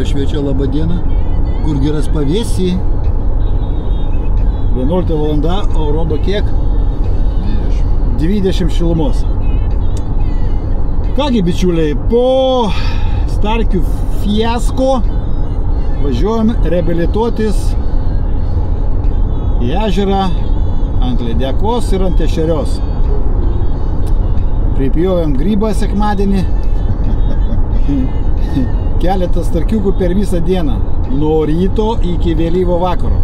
Saulė šviečia, laba diena. Kur geras pavėsį? 11 valanda, o rodo kiek? 20 šilumos. Kągi, bičiuliai, po starkių fiasko važiuojam reabilituotis į ežerą ant lydekos ir ant ešerios. Pripjovėm grybą sekmadienį. Keletas starkiukų per visą dieną. Nuo ryto iki vėlyvo vakaro.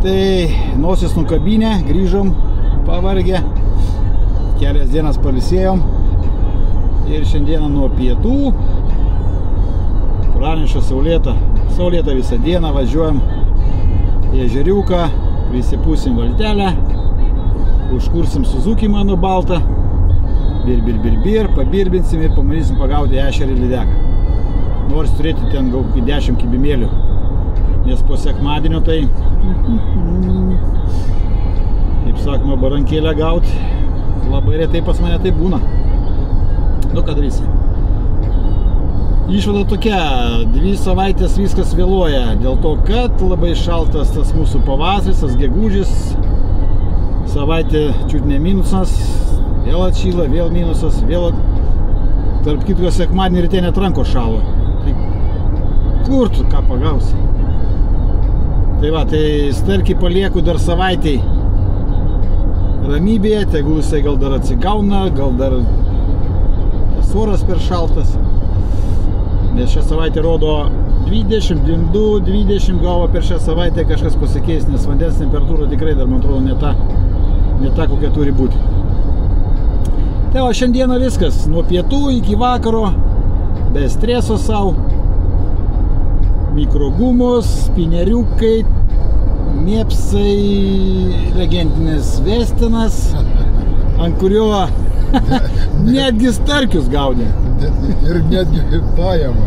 Tai nosis nukabinę, grįžom pavargę. Kelias dienas pailsėjom. Ir šiandieną nuo pietų praneša saulėta. Saulėta visą dieną, važiuojam į ežeriuką, prisipūsim valtelę, užkursim Suzuki mano baltą, bir, pabirbinsim ir pamarysim pagauti ešerį lydeką. Nors turėti ten gal 10 kibimėlių, nes po sekmadienio tai, kaip sakoma, barankėlę gauti labai retai pas mane tai būna. Nu, ką darysi? Išvada tokia, 2 savaitės viskas vėluoja, dėl to, kad labai šaltas tas mūsų pavasaris, tas gegužis, savaitė čiut ne minusas, vėl atšyla, vėl minusas, vėl tarp kitko sekmadienį ryte net rankos šalo. Tai kur tu ką pagausi? Tai va, tai starkį palieku dar savaitėj ramybėje, tegul jisai gal dar atsigauna, gal dar tas oras per šaltas. Nes šią savaitę rodo 22-20, galva per šią savaitę kažkas pasikeis, nes vandens temperatūra tikrai dar, man atrodo, ne ta, kokia turi būti. Tai o šiandieną viskas, nuo pietų iki vakaro, be streso savo, mikrogumos, spineriukai, mėpsai, legendinis vestinas, ant kurio netgi starkius gaudė. Ir netgi pajama.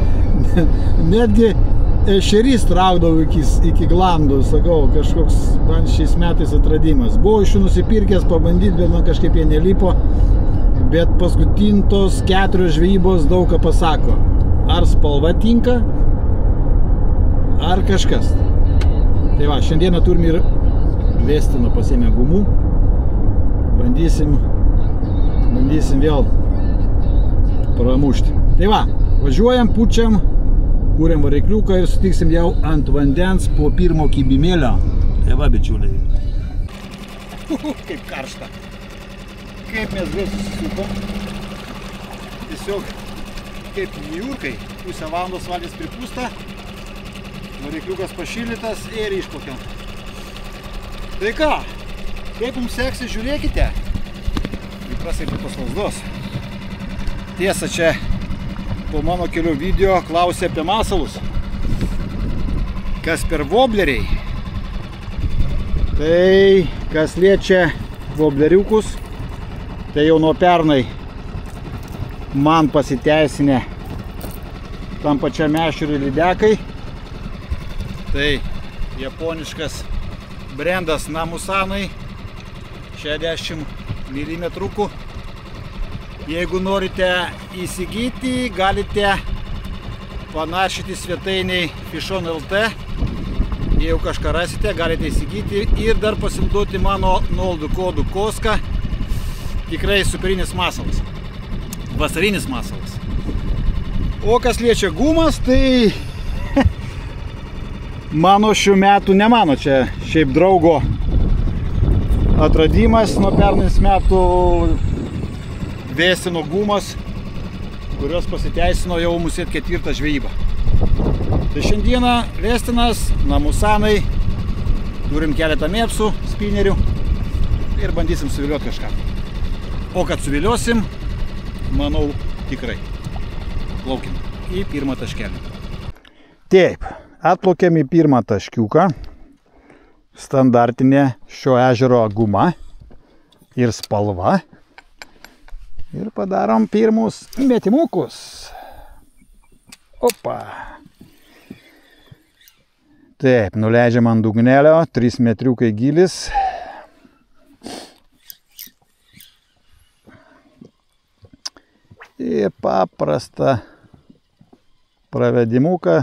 Netgi ešerys traukdavau iki glandų, sakau, kažkoks man šiais metais atradimas. Buvau iš jų nusipirkęs pabandyti, bet man kažkaip jie nelipo. Bet paskutintos 4 žvejybos daug ką pasako. Ar spalva tinka, ar kažkas. Tai va, šiandieną turim ir vestino pasiėmę gumų. Bandysim vėl pramušti. Tai va, važiuojam, pučiam, kūrėm varikliuką ir sutiksim jau ant vandens po pirmo kibimėlio. Tai va, bičiuliai. Kaip karšta. Kaip mes vėl susisukom. Tiesiog kaip jūrkai. Pusę valandos valės pripūsta. Varikliukas pašildytas ir išplakiam. Tai ką, kaip mums seksis, žiūrėkite. Įprastai prie pasvalsdos. Tiesa, čia po mano kelių video klausė apie masalus. Kas per vobleriai? Tai kas liečia vobleriukus, tai jau nuo pernai man pasiteisinę tam pačiam ešeriui lydekai. Tai japoniškas brendas Namusanai 60 mm. Jeigu norite įsigyti, galite panašyti svetainiai Fishon.lt. Jeigu kažką rasite, galite įsigyti ir dar pasinaudoti mano nuolaidų kodu KOSKA. Tikrai superinis masalas. Vasarinis masalas. O kas liečia gumas, tai mano šių metų, ne mano, čia šiaip draugo atradimas nuo pernais metų. Vestino gumas, kurios pasiteisino jau mūsų 4. žvejybą. Tai šiandieną vestinas, Namusanai, turim keletą mėpsų, spinerių ir bandysim suviliuoti kažką. O kad suviliosim, manau, tikrai. Plaukim į pirmą taškelį. Taip, atplaukėm į pirmą taškiuką. Standartinė šio ežero guma ir spalva. Ir padarom pirmus metimukus. Opa. Taip, nuleidžiam ant dugnelio, 3 metriukai gilis. Ir paprasta pravedimuką.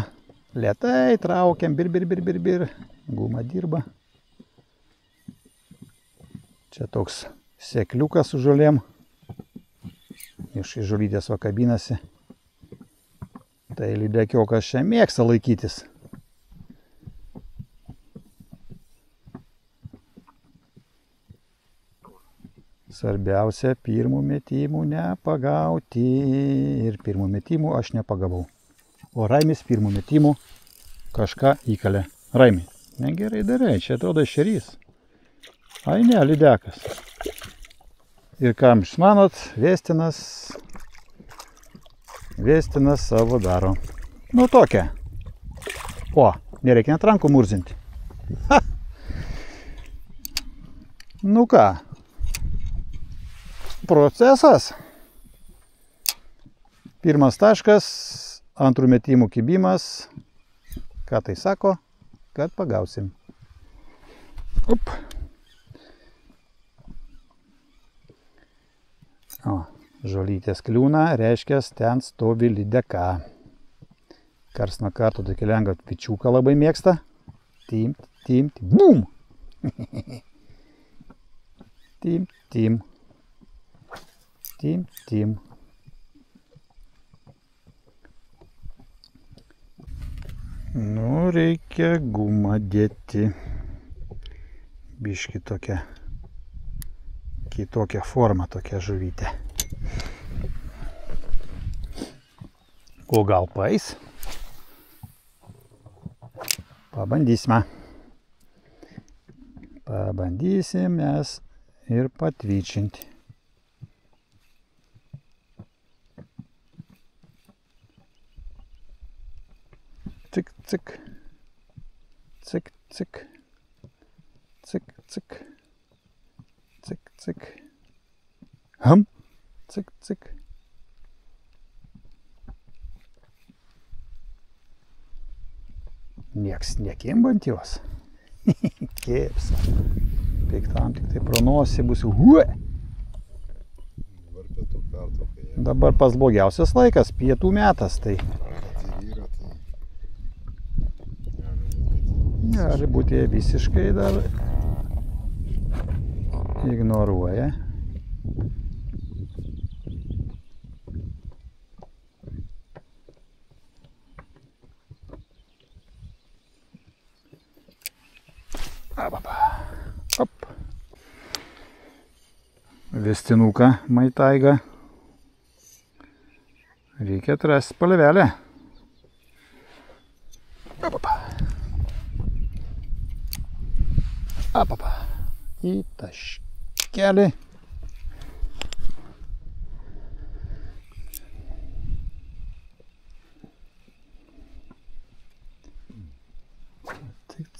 Lėtai traukiam, bir. Guma dirba. Čia toks sekliukas su žolėm. Iš žolytės va kabinasi. Tai lydekiokas čia mėgsta laikytis. Svarbiausia pirmų metimų nepagauti. Ir pirmų metimų aš nepagavau. O Raimis pirmų metimų kažką įkalė. Raimi, negerai darai, čia atrodo šerys. Ai ne, lydekas. Ir kam jūs manot, Vestinas savo daro. Nu tokia. O, nereikia net rankų murzinti. Ha! Nu ką? Procesas. Pirmas taškas, antrų metimų kibimas. Ką tai sako? Kad pagausim. Up. O, žolytės kliūna, reiškia, ten stovi lydeka. Kars nuo karto tokį lengvą pičiuką labai mėgsta. Timt, bum! Tim. Nu, reikia gumą dėti. Biški tokia, kitokia forma tokia žuvytė. O gal paeis? Pabandysime. Pabandysim mes ir patvyčinti. Cik. Hum. Cik. Nieks nekimba ant jos. Kėps. Piktam tik tai pro nosį bus. Dabar pas blogiausias laikas, pietų metas. Tai gali būti visiškai dar ignoruoja. Op. Vestinuką maitaigą. Reikia atrasti spalvelę. Į taškelį.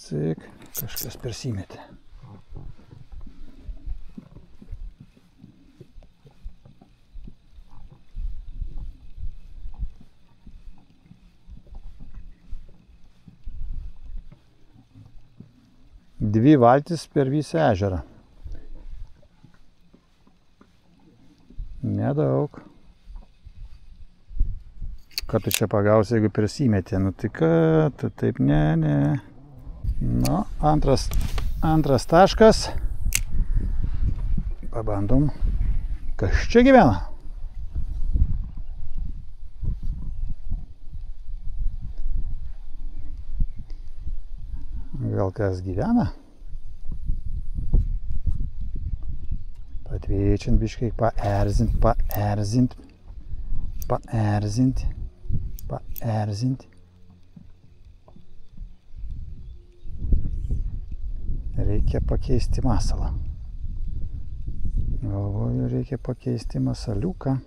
Cik, kažkas persimetė. Dvi valtis per visą ežerą. Nedaug. Ką tu čia pagausi, jeigu persimetė? Nu tai kad, taip ne. Nu, antras taškas. Pabandom. Kas čia gyvena? Gal kas gyvena? Patveičiant biškai, paerzint. Reikia pakeisti masalą. Galvoju, reikia pakeisti masaliuką.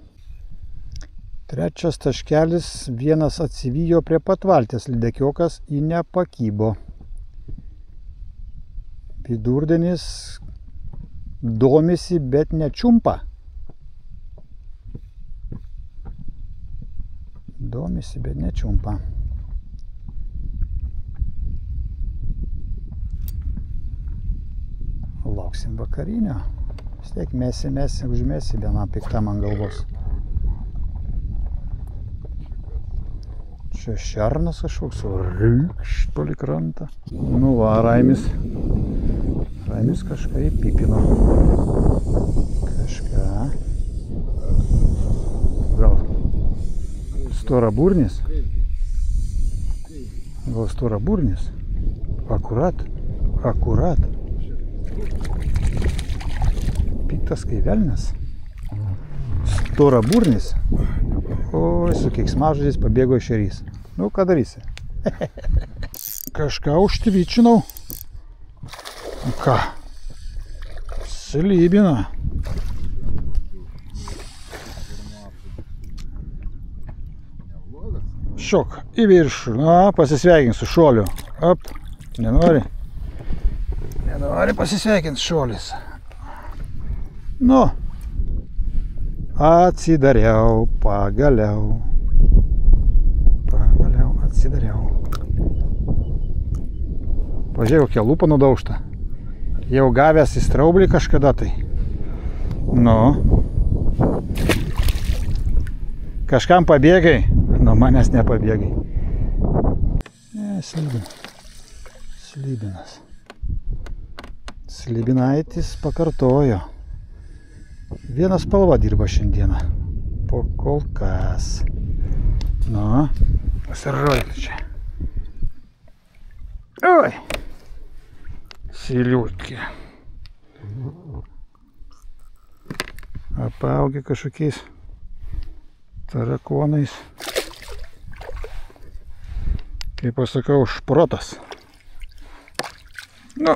Trečias taškelis, vienas atsivijo prie pat valties, lydekiokas į nepakybo. Vidurdienis domisi, bet nečiumpa. Lauksim vakarinio. Stiek mesi, užmesi vienam piktam ant galvos. Čia šernas kažkoks, rykšt palei krantą. Nu va, Raimis. Raimis kažką įpipino. Kažką. Gal storaburnis? Gal storaburnis? Akurat. Akurat. Piktas kai velnias. Storaburnis. Oi, su keiksmažodžiais pabėgo ešerys. Nu, ką darysi? Kažką užtvyčinau. Ką? Slybina. Šok į viršų. Na, pasisveikink su šuoliu. Op, nenori? Nenori pasisveikinti šuolis. Nu. Atsidariau, pagaliau. Pagaliau atsidariau. Pažiūrėjau, kokia lūpa nudaužta. Jau gavęs į straublį kažkada tai. Nu. Kažkam pabėgai? Nuo manęs nepabėgai. Slybinas. Slybinaitis pakartojo. Viena spalva dirba šiandieną. Po kol kas. Nu, pasirodė čia. Oi! Siliutkė. Apaugė kažkokiais tarakonais. Kaip pasakau, šprotas. Nu,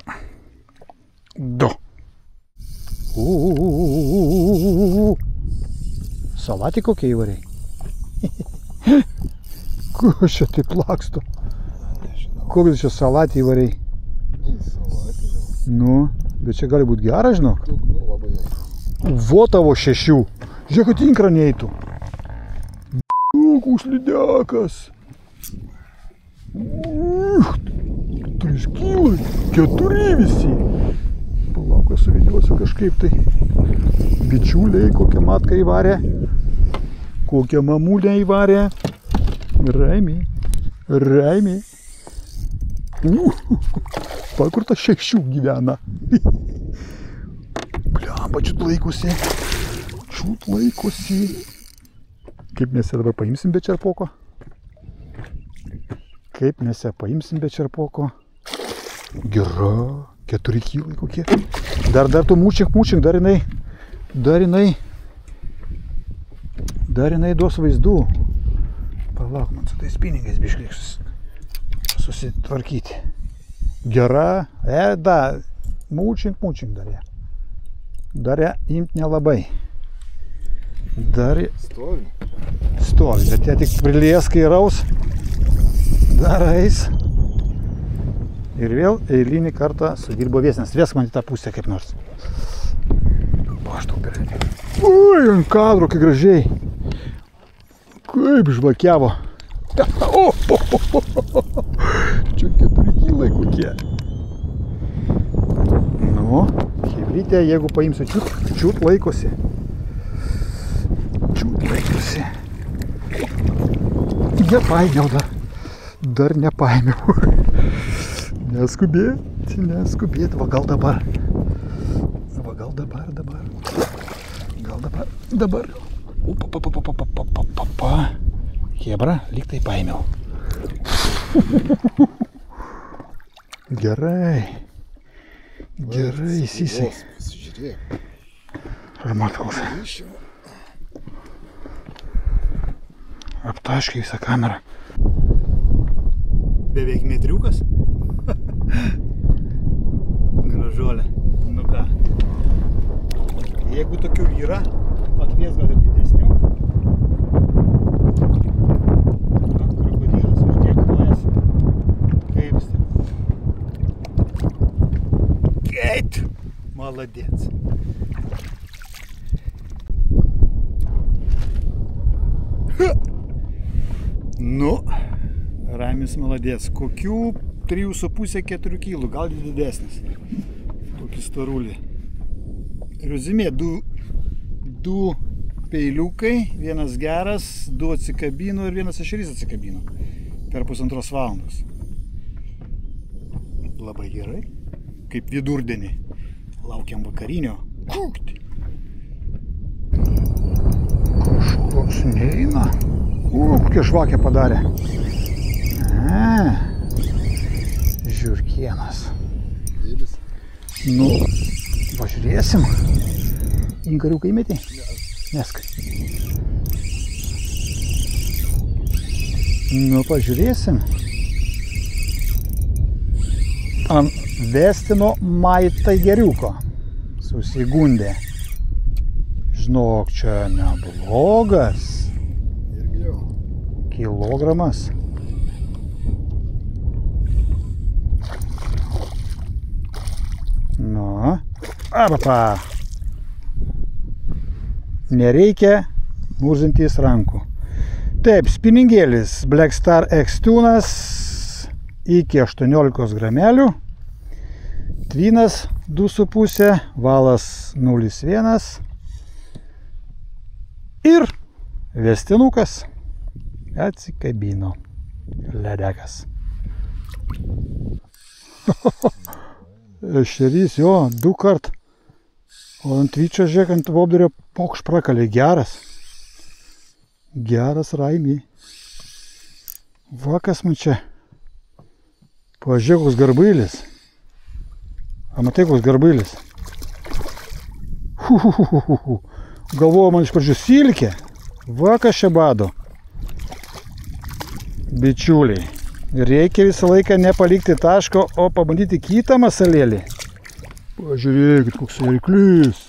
du. Salatį kokie įvariai? Ko čia taip laksto? Koks čia salatį įvariai? Nu, bet čia gali būti geras, žinok. Vo tavo 6. Žiūrėk, kad inkrą neįtų. Koks lydekas. 3 kilai, 4 visi. Palauk, suvidžiuosiu kažkaip tai. Bičiuliai, kokią matką įvarė. Kokią mamulę įvarė. Raimiai. Raimiai. Kur ta 6 gyvena. Bliamba, čiut laikosi. Čiut laikosi. Kaip mes ją dabar paimsim be čerpoko? Kaip mes ją paimsim be čerpoko? Gera. 4 kilai kokie. Dar tu mūčink, dar jinai duos vaizdų. Palauk, man su tais pinigais biškliks susitvarkyti. Gera, mūčink dar ją. Dar ją imt nelabai. Dar stovi, bet ją tik prilies, kai raus. Dar eis. Ir vėl eilinį kartą sudirbo viesnės. Vėsk man į tą pusę kaip nors. Paštų perėdė. Ui, ant kadro, kai gražiai. Kaip žvakiavo. Čia 4 kilai kokie. Nu, chebrytė, jeigu paimsiu čiut laikosi. Čiut laikosi. Nepaėmiau dar. Dar nepaėmiau. Neskubėt, va gal dabar. Hebra, lyg tai paėmiau. Gerai. Gerai, įsisai. Ar matals. Aptaškai visą kamerą. Beveik metriukas. Gražuolė. Nu ką. Jeigu tokių yra, pakvies gal ir didesnių. Krokodilas uždėk kojas. Kaip step. Keit! Maladėc. Nu, Raimis maladėc. Kokių 3,5-4 kilų, gal didesnis. Tokį storulį. Rezumė, du peiliukai, vienas geras, 2 atsikabino ir vienas ešerys atsikabino. per 1,5 valandos. Labai gerai. Kaip vidurdienį. Laukiam vakarinio. Kukti. Kažkoks neina. Kokia žvakė padarė. Žiurkienas. Nu, pažiūrėsim. Inkariuką įmetė? Neskai. Nu, pažiūrėsim. Ant Vestino Maitaigeriuko susigundė. Žinok, čia neblogas. Irgi jau. Kilogramas. Nu, apapa. Nereikia murzintis rankų. Taip, spiningėlis Black Star X tunas iki 18 gramelių. Tvinas 2,5, valas 0,1 ir vestinukas atsikabino. Ledekas. Ešerys, jo, 2 kart. O ant vyčio, žiūrėk, ant vobdurio pokš prakalė. Geras. Geras Raimi. Va, kas man čia. Pažiūrėk, koks garbailis. A matai, koks garbailis. Galvoju, man iš pradžių silkė. Va, kas čia bado. Bičiuliai. Reikia visą laiką nepalikti taško, o pabandyti kitą masalėlį. Pažiūrėkit, koks arklis.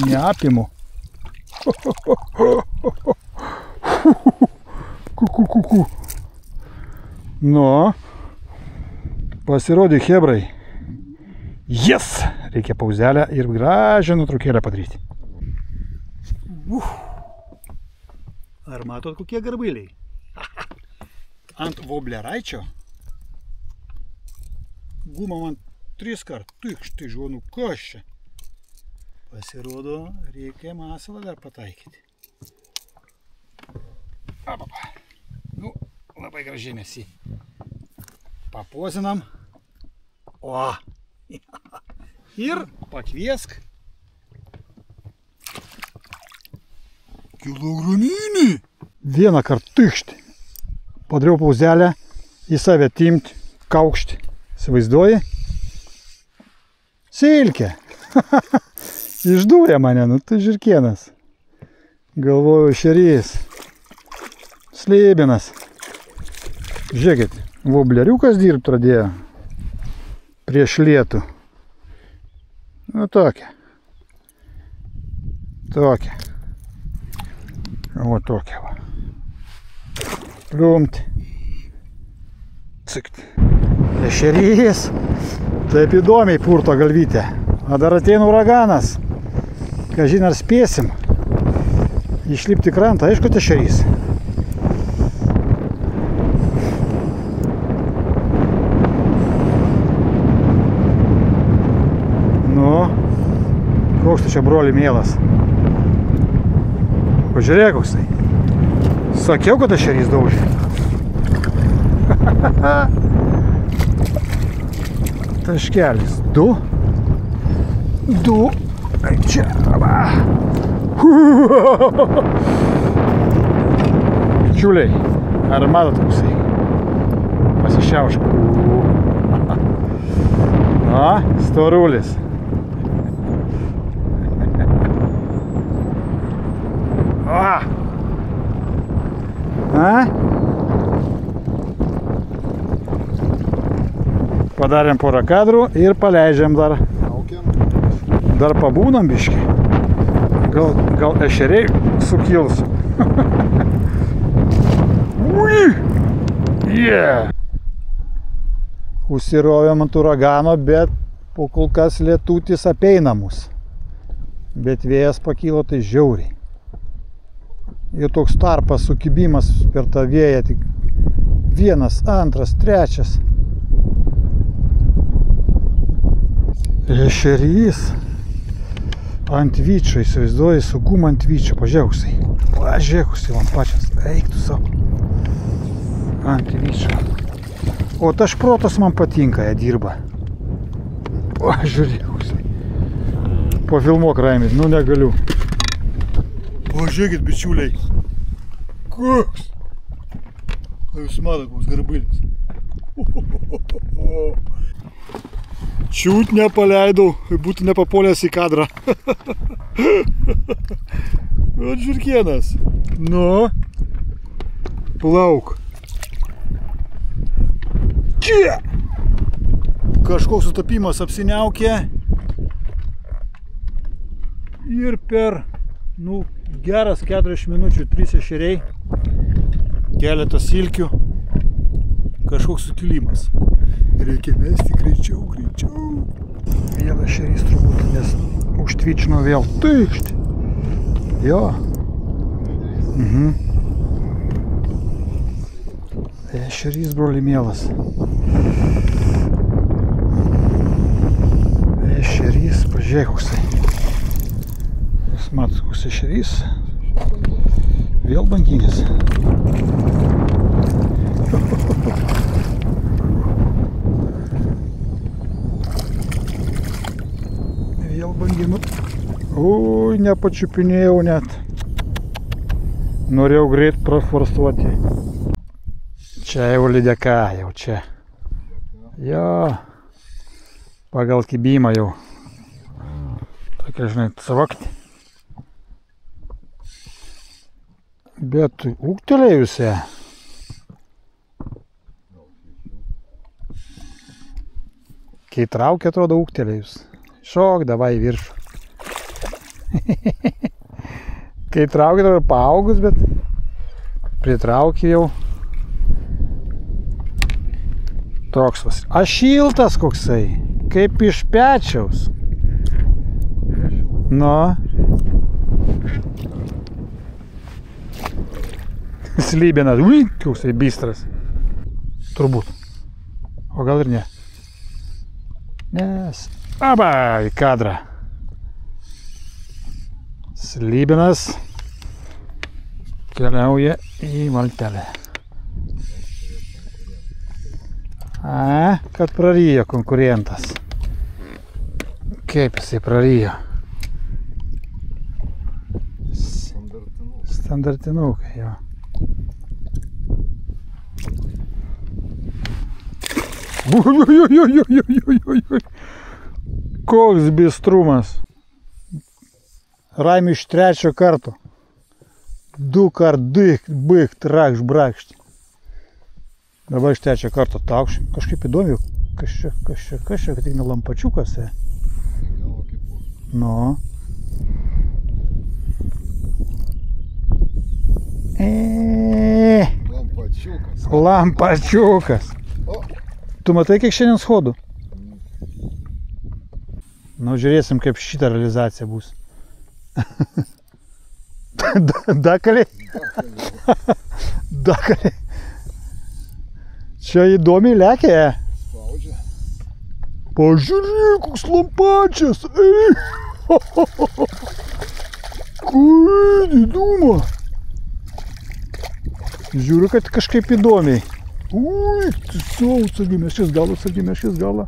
Neapimu. Kukukuku. Nu, pasirodė hebrai. Yes! Reikia pauzelę ir gražią nuotraukėlę padaryti. Ar matot, kokie garbailiai? Ant vobleraičio guma man 3 kart. Tikštai žuonu, kas čia? Pasirodo, reikia masalą dar pataikyti. Apapa. Nu, labai gražiai mes jį papozinam. O! Ir pakviesk. Kilograminį. Vieną kartą tikšti. Padariau pauzelę, į save timti, kaukšti. Įsivaizduoji? Silkė. Išdūrė mane, nu tu žirkienas. Galvoju, šerys. Slėbinas. Žiūrėkit, vobleriukas dirbt pradėjo. Prieš lietų. Nu tokia. Tokia. O tokia va. Pliumti. Cikt. Ešerys. Taip įdomiai purto galvytę. O dar ateina uraganas. Kažin ar spėsim išlipti krantą. Aišku, tai ešerys. Nu, koks tai čia broli mielas. Pažiūrėk, koks tai. Sakiau, kad ešerys daužė. Taškelis. 2. Čia. Bičiuliai, ar matot koksai? Pasišiaušk. O, storulis. Padarėm porą kadrų ir paleidžiam dar. Dar pabūnam biškį. Gal ešeriai sukils. Yeah! Užsirovėm ant uragano, bet po kol kas lietutis apeina mus. Bet vėjas pakilo tai žiauriai. Ir toks tarpas sukibimas per tą vėją, tik 1, 2, 3. Ešerys ant vyčio, įsivaizduoji, su guma ant vyčio, pažiūrėkusai. Pažiūrėkusai man pačias, eik tu savo. Ant vyčio. O tas šprotas man patinka, jie dirba. O, žiūrėkusiai. Pafilmuok, Raimai, nu negaliu. O, žiūrėkit, bičiuliai. Koks? O, jūs matot, koks garbulis. Čiūt nepaleidau, būtų nepapolęs į kadrą. O, žiūrkienas. Nu. Plauk. Čia. Kažkoks sutapimas apsiniaukė. Ir per, geras 40 minučių 3 ešeriai. Keletas silkių. Kažkoks sukilimas. Reikia mesti greičiau. Vėl ešerys turbūt, nes užtvičino vėl. Taišti. Jo. Ešerys, broli mielas. Ešerys, pažiūrėk koksai. Jūs matot, koks ešerys. Vėl banginis. Vėl banginu. Ui, nepačiupinėjau net. Norėjau greit praforstuoti. Čia jau lydeka, jau čia. Jo. Pagal kibimą jau. Tokia, žinai, savakti. Bet ūgtelėjusią. Kai traukia, atrodo ūgtelėjus. Šok, davai į viršų. Kai traukia, atrodo paaugus, bet pritraukia jau. Toks vas. A šiltas koksai, kaip iš pečiaus. Nu. Slybinas. Ui, koksai bystras. Turbūt. O gal ir ne. Nes. Aba, į kadrą. Slybinas keliauja į valtelę. A, kad prarijo konkurentas. Kaip jisai prarijo? Standartinukai, jo. Koks bistrumas. Raimiui iš 3 karto. 2 kart bykt, rakšt, brakšt. Dabar iš 3 karto taukšim. Kažkaip įdomiau. Kas čia, kad tik ne lampačiukas. Nu. Lampačiukas. Tu matai, kiek šiandien schodų? Nu, žiūrėsim, kaip šitą realizacija bus. Dakaliai? Dakaliai. Čia įdomiai lekia. Pažiūrėk, koks lampačias. Kaip įdomu. Žiūriu, kad kažkaip įdomiai. Ui, sargimešis galą.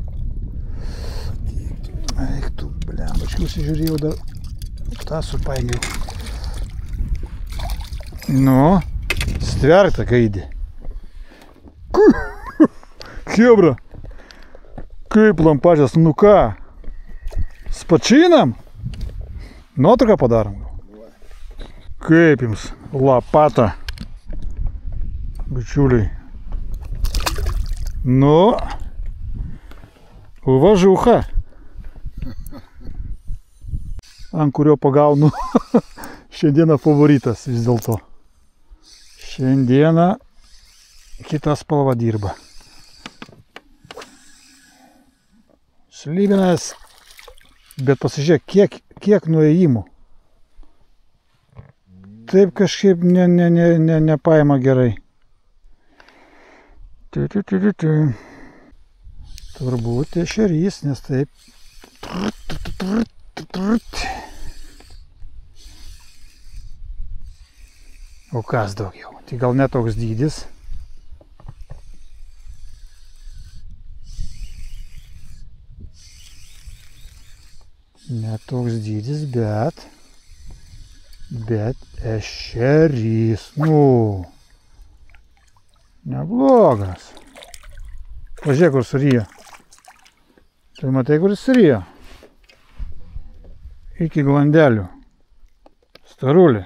Eik tu, blem, aš žiūrėjau dar tą supainiau. Nu, stverta gaidė. Hebra, kaip lampačias, nu ką? Spačinam? Nuotrauką padarom. Kaip jums lapata, bičiuliai. Nu, uvažucha. Ant kurio pagaunu šiandieną favoritas vis dėlto. Šiandieną kita spalva dirba. Slybinas, bet pasižiūrėk, kiek nuėjimų. Taip kažkaip nepaima gerai. Turbūt ešerys, nes taip. O kas daugiau? Tai gal netoks dydis. toks dydis, bet ešerys, nu, neblogas. Pažiūrėk, kur suryjo. Tai matai, kur suryjo. Iki glandelių. Starulė.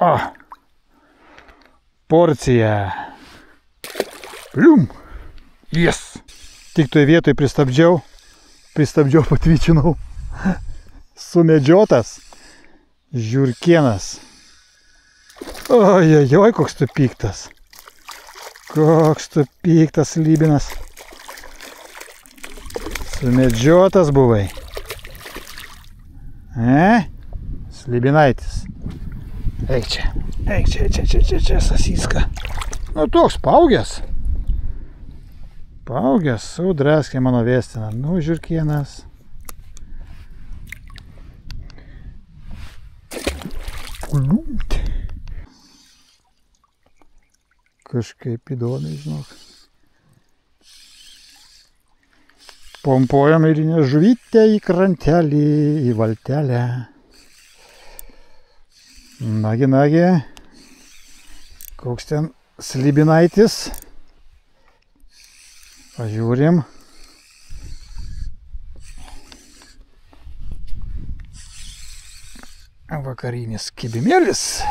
O, porcija. Plium. Yes. Tik toje vietoje pristabdžiau, patvyčinau. Sumedžiotas žiurkėnas. Ojojoj, koks tu piktas. Koks tu piktas lybinas. Sumedžiotas buvai. Slibinaitis. Eik čia, sasyska. Nu, toks paugęs. Sudraskė mano vėstiną. Nu, žiurkėnas. Kažkaip įdomiai, žinok. Pompuojam ir žuvytę į krantelį, į valtelę. Nagi. Koks ten slibinaitis. Pažiūrim. Vakarinis kibimėlis.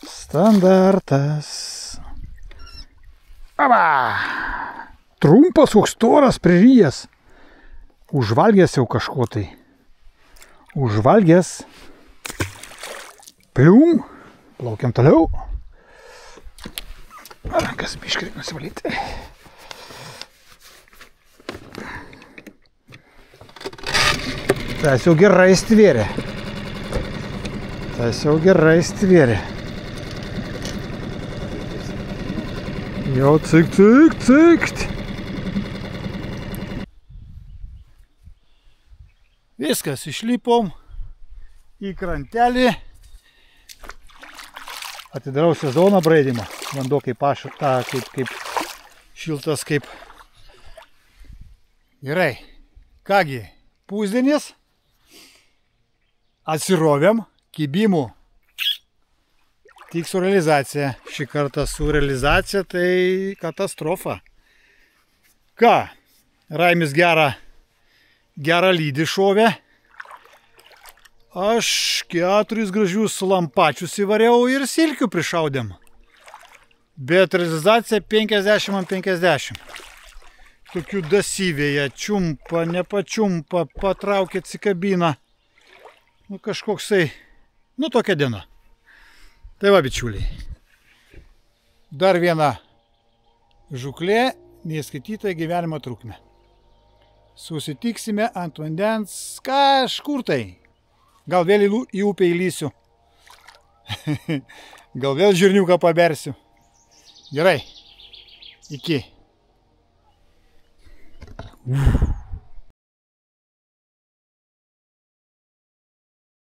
Standartas. Aba! Trumpas, koks storas, pririjęs. Užvalgęs jau kažko tai. Plium. Plaukiam toliau. Rankas biškį nusivalyti. Tas jau gerai stvėrė. Jau cikt. Viskas, išlipom į krantelį. Atidarau sezono braidymą. Vanduo kaip šiltas, kaip... Gerai. Kągi, pusdienis. Atsirovėm. Kibimų. Tik su realizacija. Šį kartą su realizacija tai katastrofa. Ką? Raimis gerą lydį šovė. Aš 4 gražius lampačius įvariau ir silkių prišaudėm. Bet realizacija 50/50. Tokių dasyvėje čiumpa, nepačiumpa, patraukia atsikabina. Nu kažkoksai, nu tokia diena. Tai va, bičiuliai. Dar viena žuklė, neįskaityta gyvenimo trukmė. Susitiksime ant vandens kažkur tai. Gal vėl į upę įlysiu. Gal vėl žirniuką pabersiu. Gerai. Iki.